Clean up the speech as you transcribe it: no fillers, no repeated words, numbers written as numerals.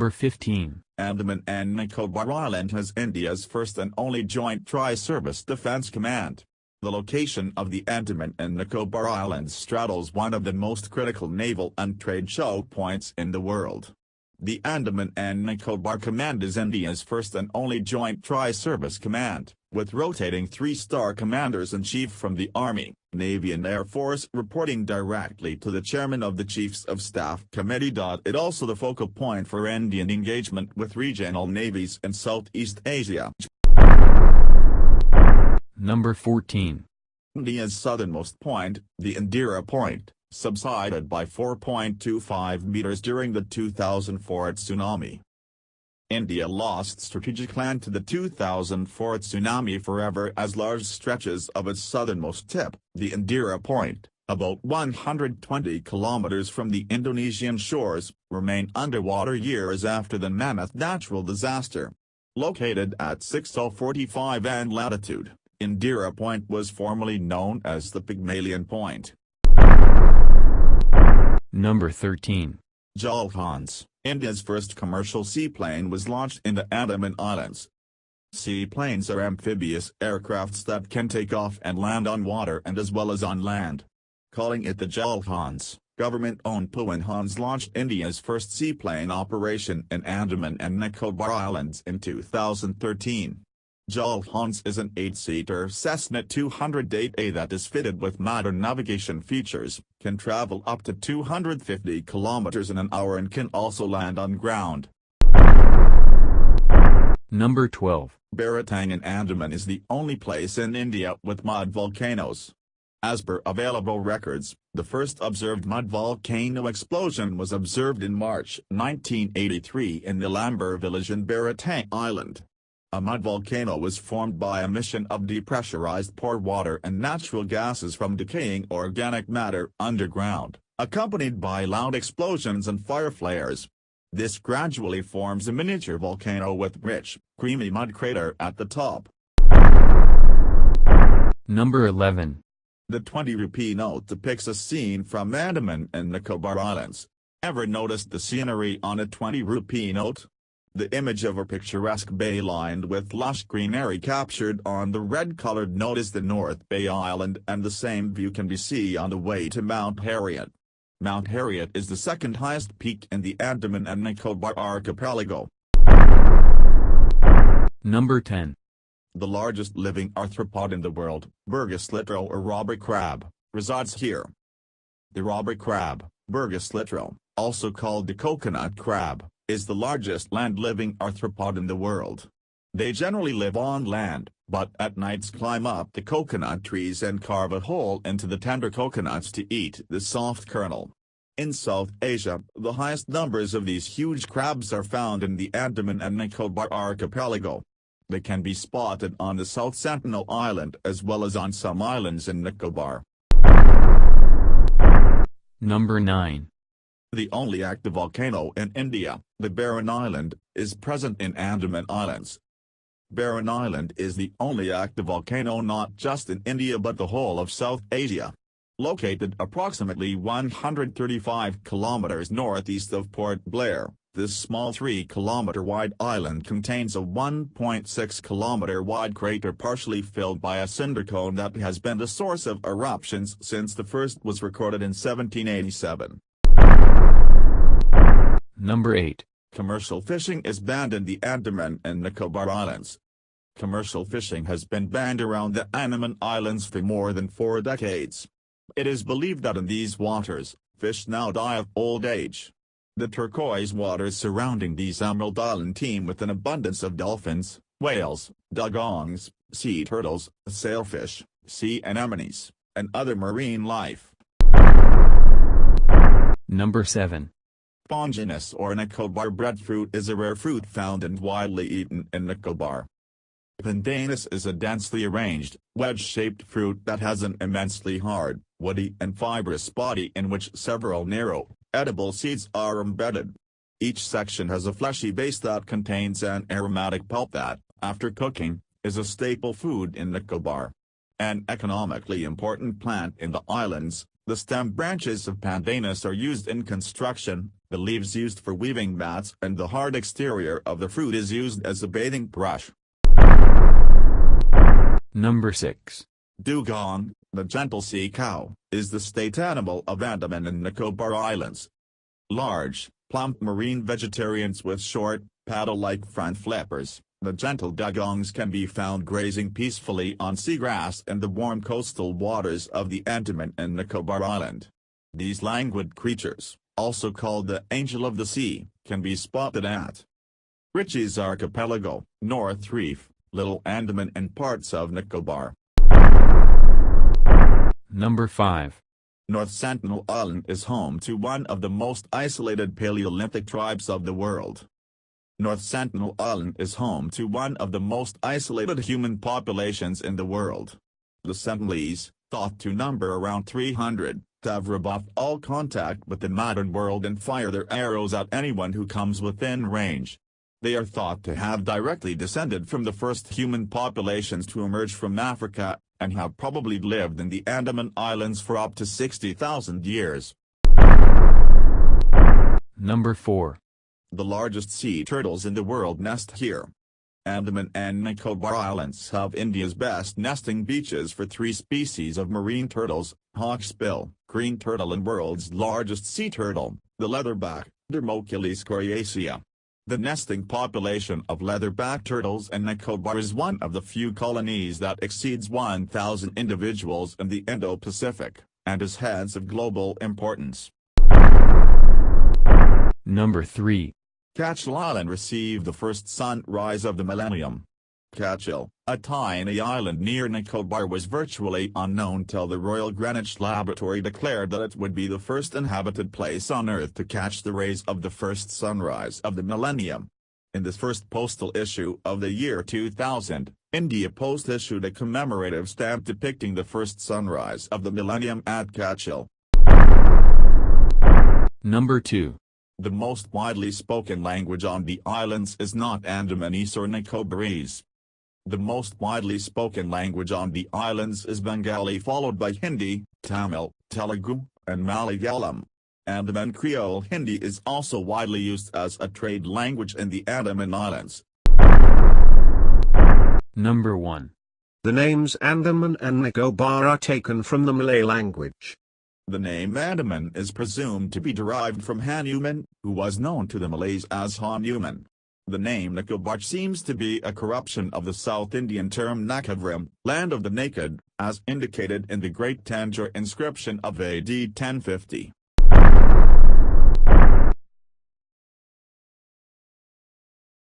Number 15. Andaman and Nicobar Island has India's first and only joint tri-service defense command. The location of the Andaman and Nicobar Islands straddles one of the most critical naval and trade choke points in the world. The Andaman and Nicobar Command is India's first and only joint tri-service command, with rotating three-star commanders-in-chief from the Army, Navy and Air Force reporting directly to the Chairman of the Chiefs of Staff Committee. It also the focal point for Indian engagement with regional navies in Southeast Asia. Number 14. India's southernmost point, the Indira Point, subsided by 4.25 meters during the 2004 tsunami. India lost strategic land to the 2004 tsunami forever as large stretches of its southernmost tip, the Indira Point, about 120 kilometers from the Indonesian shores, remain underwater years after the mammoth natural disaster. Located at 6045 N latitude, Indira Point was formerly known as the Pygmalion Point. Number 13. Jal Hans, India's first commercial seaplane was launched in the Andaman Islands. Seaplanes are amphibious aircrafts that can take off and land on water and as well as on land. Calling it the Jal Hans, government-owned Pawan Hans launched India's first seaplane operation in Andaman and Nicobar Islands in 2013. Jal Hans is an 8-seater Cessna 208A that is fitted with modern navigation features, can travel up to 250 kilometers in an hour and can also land on ground. Number 12. Baratang in Andaman is the only place in India with mud volcanoes. As per available records, the first observed mud volcano explosion was observed in March 1983 in the Lamber village in Baratang Island. A mud volcano was formed by emission of depressurized pore water and natural gases from decaying organic matter underground, accompanied by loud explosions and fire flares. This gradually forms a miniature volcano with rich, creamy mud crater at the top. Number 11. The 20 rupee note depicts a scene from Andaman and Nicobar Islands. Ever noticed the scenery on a 20 rupee note? The image of a picturesque bay lined with lush greenery captured on the red-colored note is the North Bay Island, and the same view can be seen on the way to Mount Harriet. Mount Harriet is the second highest peak in the Andaman and Nicobar archipelago. Number 10. The largest living arthropod in the world, Birgus Latro or robber crab, resides here. The robber crab, Birgus Latro, also called the coconut crab, is the largest land-living arthropod in the world. They generally live on land, but at nights climb up the coconut trees and carve a hole into the tender coconuts to eat the soft kernel. In South Asia, the highest numbers of these huge crabs are found in the Andaman and Nicobar archipelago. They can be spotted on the South Sentinel Island as well as on some islands in Nicobar. Number 9. The only active volcano in India, the Barren Island, is present in Andaman Islands. Barren Island is the only active volcano not just in India but the whole of South Asia. Located approximately 135 kilometers northeast of Port Blair, this small 3-kilometer-wide island contains a 1.6-kilometer-wide crater partially filled by a cinder cone that has been the source of eruptions since the first was recorded in 1787. Number 8. Commercial fishing is banned in the Andaman and Nicobar Islands. Commercial fishing has been banned around the Andaman Islands for more than 4 decades. It is believed that in these waters, fish now die of old age. The turquoise waters surrounding these emerald islands teem with an abundance of dolphins, whales, dugongs, sea turtles, sailfish, sea anemones, and other marine life. Number 7. Sponginus or Nicobar breadfruit is a rare fruit found and widely eaten in Nicobar. Pandanus is a densely arranged, wedge-shaped fruit that has an immensely hard, woody and fibrous body in which several narrow, edible seeds are embedded. Each section has a fleshy base that contains an aromatic pulp that, after cooking, is a staple food in Nicobar. An economically important plant in the islands, the stem branches of Pandanus are used in construction, The leaves used for weaving mats and the hard exterior of the fruit is used as a bathing brush. Number 6. Dugong, the gentle sea cow, is the state animal of Andaman and Nicobar Islands. Large, plump marine vegetarians with short, paddle-like front flippers, the gentle dugongs can be found grazing peacefully on seagrass in the warm coastal waters of the Andaman and Nicobar Island. These languid creatures, also called the angel of the sea, can be spotted at Ritchie's Archipelago, North Reef, Little Andaman and parts of Nicobar. Number 5. North Sentinel Island is home to one of the most isolated Paleolithic tribes of the world. North Sentinel Island is home to one of the most isolated human populations in the world. The Sentinelese, thought to number around 300, have rebuffed all contact with the modern world and fire their arrows at anyone who comes within range. They are thought to have directly descended from the first human populations to emerge from Africa, and have probably lived in the Andaman Islands for up to 60,000 years. Number 4. The largest sea turtles in the world nest here. Andaman and Nicobar Islands have India's best nesting beaches for 3 species of marine turtles, hawksbill, green turtle and world's largest sea turtle, the leatherback, Dermochilus coriacea. The nesting population of leatherback turtles in Nicobar is one of the few colonies that exceeds 1,000 individuals in the Indo-Pacific, and is hence of global importance. Number 3. Catchill Island received the first sunrise of the millennium. Catchill, a tiny island near Nicobar, was virtually unknown till the Royal Greenwich Laboratory declared that it would be the first inhabited place on Earth to catch the rays of the first sunrise of the millennium. In the first postal issue of the year 2000, India Post issued a commemorative stamp depicting the first sunrise of the millennium at Catchill. Number 2. The most widely spoken language on the islands is not Andamanese or Nicobarese. The most widely spoken language on the islands is Bengali, followed by Hindi, Tamil, Telugu, and Malayalam. Andaman Creole Hindi is also widely used as a trade language in the Andaman Islands. Number 1. The names Andaman and Nicobar are taken from the Malay language. The name Andaman is presumed to be derived from Hanuman, who was known to the Malays as Hanuman. The name Nicobar seems to be a corruption of the South Indian term Nakavrim, land of the naked, as indicated in the Great Tanjore inscription of AD 1050.